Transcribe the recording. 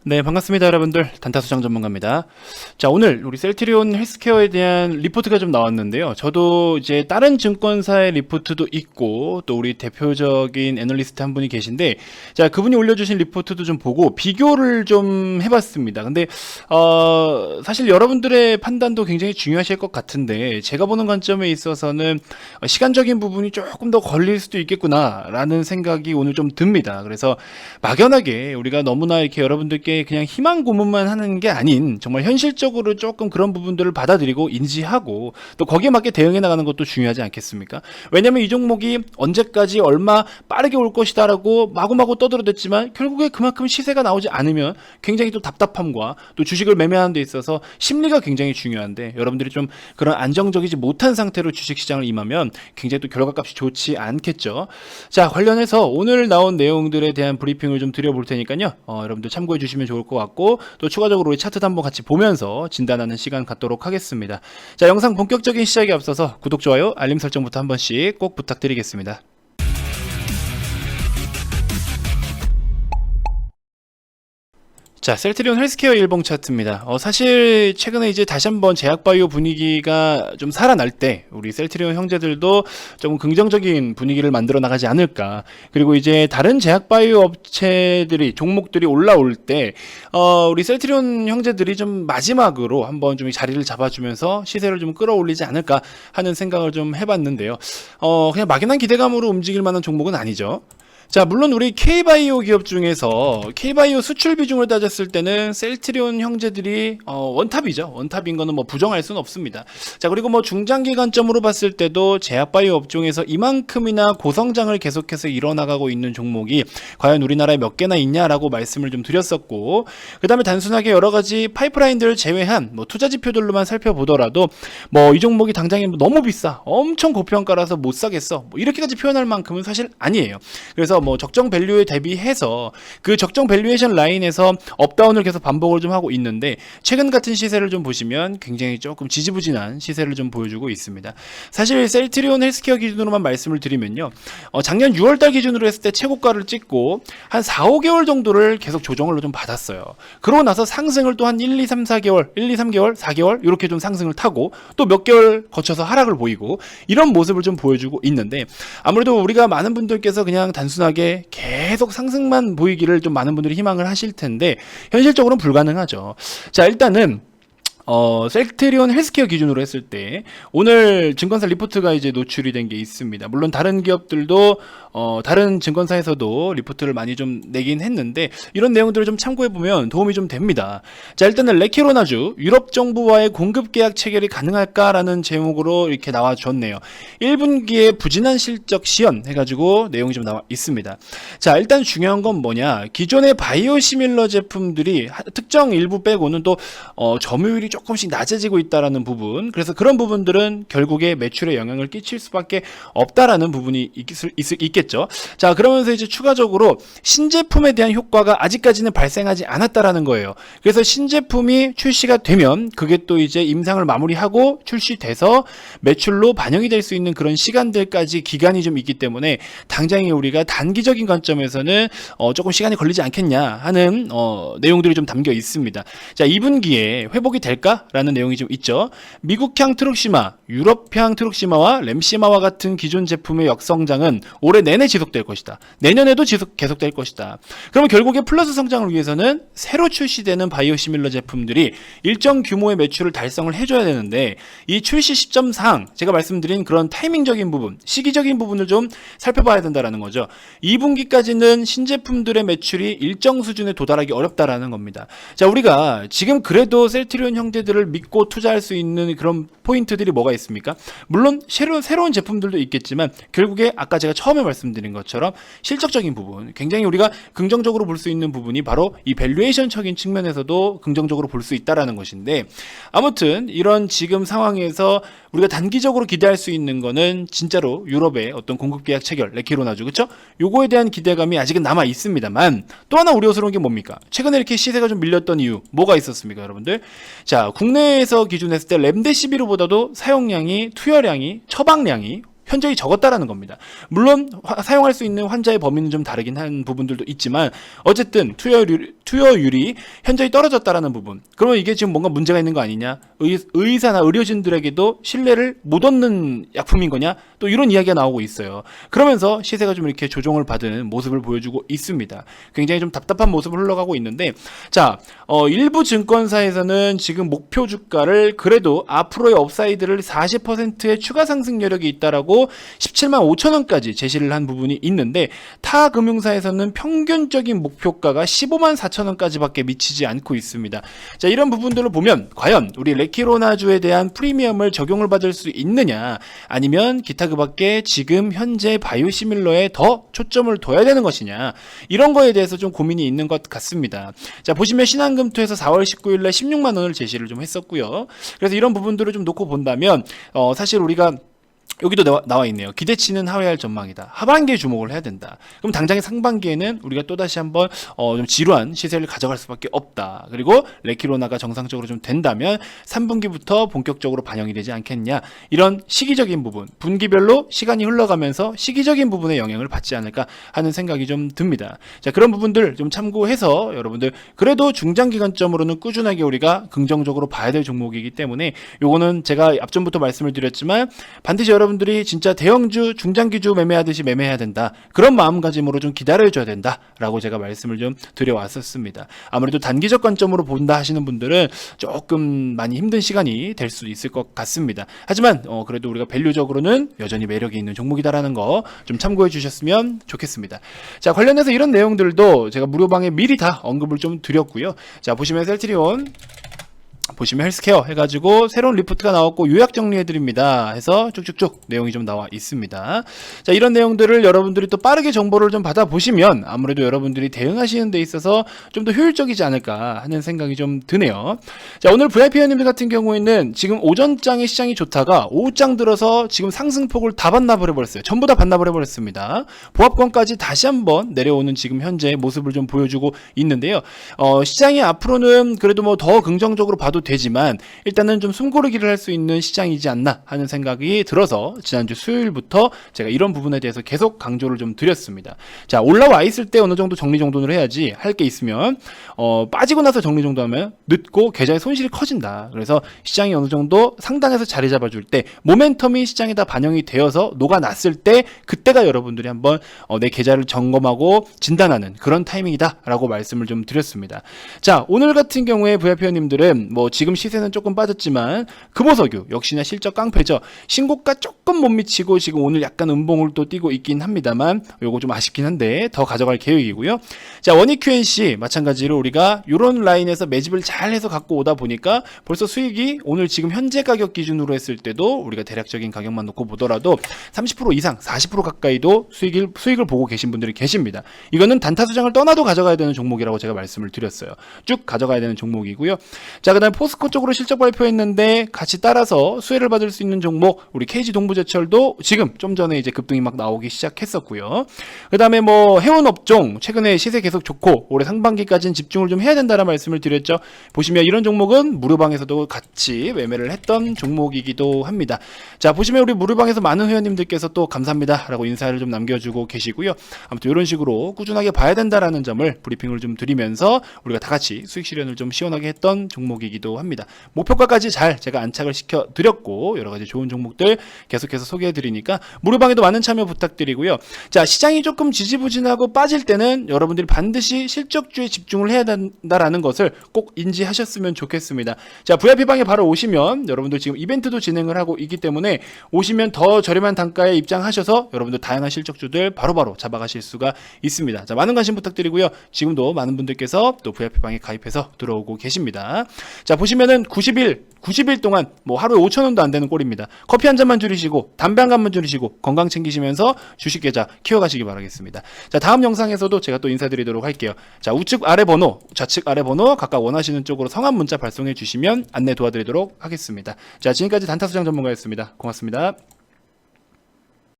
네, 반갑습니다, 여러분들. 단타수장 전문가입니다. 자, 오늘 우리 셀트리온 헬스케어에 대한 리포트가 좀 나왔는데요. 저도 이제 다른 증권사의 리포트도 있고, 또 우리 대표적인 애널리스트 한 분이 계신데, 자, 그분이 올려주신 리포트도 좀 보고 비교를 좀 해봤습니다. 근데, 사실 여러분들의 판단도 굉장히 중요하실 것 같은데, 제가 보는 관점에 있어서는 시간적인 부분이 조금 더 걸릴 수도 있겠구나라는 생각이 오늘 좀 듭니다. 그래서 막연하게 우리가 너무나 이렇게 여러분들께 그냥 희망 고문만 하는 게 아닌 정말 현실적으로 조금 그런 부분들을 받아들이고 인지하고 또 거기에 맞게 대응해 나가는 것도 중요하지 않겠습니까? 왜냐면 이 종목이 언제까지 얼마 빠르게 올 것이다라고 마구마구 떠들어댔지만 결국에 그만큼 시세가 나오지 않으면 굉장히 또 답답함과 또 주식을 매매하는 데 있어서 심리가 굉장히 중요한데 여러분들이 좀 그런 안정적이지 못한 상태로 주식시장을 임하면 굉장히 또 결과값이 좋지 않겠죠. 자, 관련해서 오늘 나온 내용들에 대한 브리핑을 좀 드려볼 테니까요. 여러분들 참고해 주시면 좋을 것 같고 또 추가적으로 우리 차트도 한번 같이 보면서 진단하는 시간 갖도록 하겠습니다. 자, 영상 본격적인 시작에 앞서서 구독, 좋아요, 알림 설정부터 한 번씩 꼭 부탁드리겠습니다. 자, 셀트리온 헬스케어 일봉 차트입니다. 사실 최근에 이제 다시 한번 제약바이오 분위기가 좀 살아날 때 우리 셀트리온 형제들도 조금 긍정적인 분위기를 만들어 나가지 않을까. 그리고 이제 다른 제약바이오 업체들이 종목들이 올라올 때 우리 셀트리온 형제들이 좀 마지막으로 한번 좀 자리를 잡아주면서 시세를 좀 끌어올리지 않을까 하는 생각을 좀 해봤는데요. 그냥 막연한 기대감으로 움직일 만한 종목은 아니죠. 자, 물론 우리 K바이오 기업 중에서 K바이오 수출 비중을 따졌을 때는 셀트리온 형제들이 원탑이죠. 원탑인 거는 뭐 부정할 수는 없습니다. 자, 그리고 뭐 중장기 관점으로 봤을 때도 제약바이오 업종에서 이만큼이나 고성장을 계속해서 이뤄나가고 있는 종목이 과연 우리나라에 몇 개나 있냐라고 말씀을 좀 드렸었고, 그 다음에 단순하게 여러 가지 파이프라인들을 제외한 뭐 투자 지표들로만 살펴보더라도 뭐 이 종목이 당장에 너무 비싸, 엄청 고평가라서 못 사겠어, 뭐 이렇게까지 표현할 만큼은 사실 아니에요. 그래서 뭐 적정 밸류에 대비해서 그 적정 밸류에이션 라인에서 업다운을 계속 반복을 좀 하고 있는데 최근 같은 시세를 좀 보시면 굉장히 조금 지지부진한 시세를 좀 보여주고 있습니다. 사실 셀트리온 헬스케어 기준으로만 말씀을 드리면요, 작년 6월달 기준으로 했을 때 최고가를 찍고 한 4, 5개월 정도를 계속 조정을 좀 받았어요. 그러고 나서 상승을 또 한 1, 2, 3, 4개월, 1, 2, 3개월, 4개월 이렇게 좀 상승을 타고 또 몇 개월 거쳐서 하락을 보이고 이런 모습을 좀 보여주고 있는데, 아무래도 우리가 많은 분들께서 그냥 단순하게 계속 상승만 보이기를 좀 많은 분들이 희망을 하실 텐데 현실적으로는 불가능하죠. 자, 일단은 셀트리온 헬스케어 기준으로 했을 때 오늘 증권사 리포트가 이제 노출이 된 게 있습니다. 물론 다른 기업들도 다른 증권사에서도 리포트를 많이 좀 내긴 했는데 이런 내용들을 좀 참고해 보면 도움이 좀 됩니다. 자, 일단은 레키로나주 유럽 정부와의 공급 계약 체결이 가능할까라는 제목으로 이렇게 나와줬네요. 1분기에 부진한 실적 시연 해가지고 내용이 좀 나와 있습니다. 자, 일단 중요한 건 뭐냐, 기존의 바이오시밀러 제품들이 특정 일부 빼고는 또 점유율이 조금씩 낮아지고 있다라는 부분, 그래서 그런 부분들은 결국에 매출에 영향을 끼칠 수밖에 없다라는 부분이 있겠죠. 자, 그러면서 이제 추가적으로 신제품에 대한 효과가 아직까지는 발생하지 않았다라는 거예요. 그래서 신제품이 출시가 되면 그게 또 이제 임상을 마무리하고 출시돼서 매출로 반영이 될 수 있는 그런 시간들까지 기간이 좀 있기 때문에 당장에 우리가 단기적인 관점에서는 조금 시간이 걸리지 않겠냐 하는 내용들이 좀 담겨 있습니다. 자, 2분기에 회복이 될까라는 내용이 좀 있죠. 미국향 트룩시마, 유럽향 트룩시마와 램시마와 같은 기존 제품의 역성장은 올해 내내 지속될 것이다. 내년에도 계속될 것이다. 그러면 결국에 플러스 성장을 위해서는 새로 출시되는 바이오시밀러 제품들이 일정 규모의 매출을 달성을 해줘야 되는데 이 출시 시점상 제가 말씀드린 그런 타이밍적인 부분, 시기적인 부분을 좀 살펴봐야 된다는 거죠. 2분기까지는 신제품들의 매출이 일정 수준에 도달하기 어렵다라는 겁니다. 자, 우리가 지금 그래도 셀트리온 형제들을 믿고 투자할 수 있는 그런 포인트들이 뭐가 있습니까? 물론 새로운 제품들도 있겠지만 결국에 아까 제가 처음에 말씀드린 것처럼 실적적인 부분, 굉장히 우리가 긍정적으로 볼 수 있는 부분이 바로 이 밸류에이션적인 측면에서도 긍정적으로 볼 수 있다라는 것인데, 아무튼 이런 지금 상황에서 우리가 단기적으로 기대할 수 있는 거는 진짜로 유럽의 어떤 공급 계약 체결, 레키로나주, 그쵸? 요거에 대한 기대감이 아직은 남아 있습니다만 또 하나 우려스러운 게 뭡니까? 최근에 이렇게 시세가 좀 밀렸던 이유 뭐가 있었습니까, 여러분들? 자, 국내에서 기준했을 때 렘데시비르보다도 사용량이, 투여량이, 처방량이 현저히 적었다라는 겁니다. 물론 사용할 수 있는 환자의 범위는 좀 다르긴 한 부분들도 있지만 어쨌든 투여율이 현저히 떨어졌다라는 부분. 그러면 이게 지금 뭔가 문제가 있는 거 아니냐? 의사나 의료진들에게도 신뢰를 못 얻는 약품인 거냐? 또 이런 이야기가 나오고 있어요. 그러면서 시세가 좀 이렇게 조정을 받은 모습을 보여주고 있습니다. 굉장히 좀 답답한 모습을 흘러가고 있는데, 자, 일부 증권사에서는 지금 목표 주가를 그래도 앞으로의 업사이드를 40%의 추가 상승 여력이 있다라고 17만 5천 원까지 제시를 한 부분이 있는데, 타 금융사에서는 평균적인 목표가가 15만 4천 원까지밖에 미치지 않고 있습니다. 자, 이런 부분들을 보면 과연 우리 레키로나주에 대한 프리미엄을 적용을 받을 수 있느냐, 아니면 기타 그 밖에 지금 현재 바이오시밀러에 더 초점을 둬야 되는 것이냐, 이런 거에 대해서 좀 고민이 있는 것 같습니다. 자, 보시면 신한금투에서 4월 19일날 16만 원을 제시를 좀 했었고요. 그래서 이런 부분들을 좀 놓고 본다면 사실 우리가 여기도 나와 있네요. 기대치는 하회할 전망이다. 하반기에 주목을 해야 된다. 그럼 당장의 상반기에는 우리가 또다시 한번 좀 지루한 시세를 가져갈 수밖에 없다. 그리고 레키로나가 정상적으로 좀 된다면 3분기부터 본격적으로 반영이 되지 않겠냐. 이런 시기적인 부분, 분기별로 시간이 흘러가면서 시기적인 부분에 영향을 받지 않을까 하는 생각이 좀 듭니다. 자, 그런 부분들 좀 참고해서 여러분들 그래도 중장기관점으로는 꾸준하게 우리가 긍정적으로 봐야 될 종목이기 때문에 요거는 제가 앞전부터 말씀을 드렸지만 반드시 여러분들이 진짜 대형주, 중장기주 매매하듯이 매매해야 된다. 그런 마음가짐으로 좀 기다려줘야 된다라고 제가 말씀을 좀 드려왔었습니다. 아무래도 단기적 관점으로 본다 하시는 분들은 조금 많이 힘든 시간이 될 수 있을 것 같습니다. 하지만 그래도 우리가 밸류적으로는 여전히 매력이 있는 종목이다라는 거 좀 참고해 주셨으면 좋겠습니다. 자, 관련해서 이런 내용들도 제가 무료방에 미리 다 언급을 좀 드렸고요. 자, 보시면 셀트리온 보시면 헬스케어 해가지고 새로운 리포트가 나왔고 요약 정리해드립니다 해서 쭉쭉쭉 내용이 좀 나와 있습니다. 자, 이런 내용들을 여러분들이 또 빠르게 정보를 좀 받아보시면 아무래도 여러분들이 대응하시는 데 있어서 좀 더 효율적이지 않을까 하는 생각이 좀 드네요. 자, 오늘 VIP 회원님들 같은 경우에는 지금 오전장의 시장이 좋다가 오후장 들어서 지금 상승폭을 다 반납을 해버렸어요. 전부 다 반납을 해버렸습니다. 보합권까지 다시 한번 내려오는 지금 현재의 모습을 좀 보여주고 있는데요. 시장이 앞으로는 그래도 뭐 더 긍정적으로 봐도 되지만 일단은 좀 숨고르기를 할 수 있는 시장이지 않나 하는 생각이 들어서 지난주 수요일부터 제가 이런 부분에 대해서 계속 강조를 좀 드렸습니다. 자, 올라와 있을 때 어느 정도 정리정돈을 해야지. 할 게 있으면 빠지고 나서 정리정돈하면 늦고 계좌의 손실이 커진다. 그래서 시장이 어느 정도 상단에서 자리 잡아줄 때 모멘텀이 시장에다 반영이 되어서 녹아났을 때 그때가 여러분들이 한번 내 계좌를 점검하고 진단하는 그런 타이밍이다 라고 말씀을 좀 드렸습니다. 자, 오늘 같은 경우에 VIP원님들은 뭐 지금 시세는 조금 빠졌지만 금호석유 역시나 실적 깡패죠. 신고가 조금 못 미치고 지금 오늘 약간 음봉을 또 띄고 있긴 합니다만 요거 좀 아쉽긴 한데 더 가져갈 계획이고요. 자, 원익 QNC 마찬가지로 우리가 요런 라인에서 매집을 잘 해서 갖고 오다 보니까 벌써 수익이 오늘 지금 현재 가격 기준으로 했을 때도 우리가 대략적인 가격만 놓고 보더라도 30% 이상 40% 가까이도 수익을 보고 계신 분들이 계십니다. 이거는 단타 수장을 떠나도 가져가야 되는 종목이라고 제가 말씀을 드렸어요. 쭉 가져가야 되는 종목이고요. 자, 그다음 포스코 쪽으로 실적 발표했는데 같이 따라서 수혜를 받을 수 있는 종목 우리 KG 동부제철도 지금 좀 전에 이제 급등이 막 나오기 시작했었고요. 그다음에 뭐 해운업종 최근에 시세 계속 좋고 올해 상반기까지는 집중을 좀 해야 된다는 말씀을 드렸죠. 보시면 이런 종목은 무료방에서도 같이 매매를 했던 종목이기도 합니다. 자, 보시면 우리 무료방에서 많은 회원님들께서 또 감사합니다 라고 인사를 좀 남겨주고 계시고요. 아무튼 이런 식으로 꾸준하게 봐야 된다라는 점을 브리핑을 좀 드리면서 우리가 다 같이 수익 실현을 좀 시원하게 했던 종목이기도 합니다. 목표가까지 잘 제가 안착을 시켜 드렸고 여러 가지 좋은 종목들 계속해서 소개해 드리니까 무료방에도 많은 참여 부탁드리고요. 자, 시장이 조금 지지부진하고 빠질 때는 여러분들이 반드시 실적주에 집중을 해야 된다라는 것을 꼭 인지하셨으면 좋겠습니다. 자, VIP방에 바로 오시면 여러분들 지금 이벤트도 진행을 하고 있기 때문에 오시면 더 저렴한 단가에 입장하셔서 여러분들 다양한 실적주들 바로바로 잡아가실 수가 있습니다. 자, 많은 관심 부탁드리고요. 지금도 많은 분들께서 또 VIP방에 가입해서 들어오고 계십니다. 자, 보시면은 90일 동안 뭐 하루에 5,000원도 안 되는 꼴입니다. 커피 한 잔만 줄이시고 담배 한 갑만 줄이시고 건강 챙기시면서 주식 계좌 키워가시기 바라겠습니다. 자, 다음 영상에서도 제가 또 인사드리도록 할게요. 자, 우측 아래 번호, 좌측 아래 번호 각각 원하시는 쪽으로 성함 문자 발송해 주시면 안내 도와드리도록 하겠습니다. 자, 지금까지 단타수장 전문가였습니다. 고맙습니다.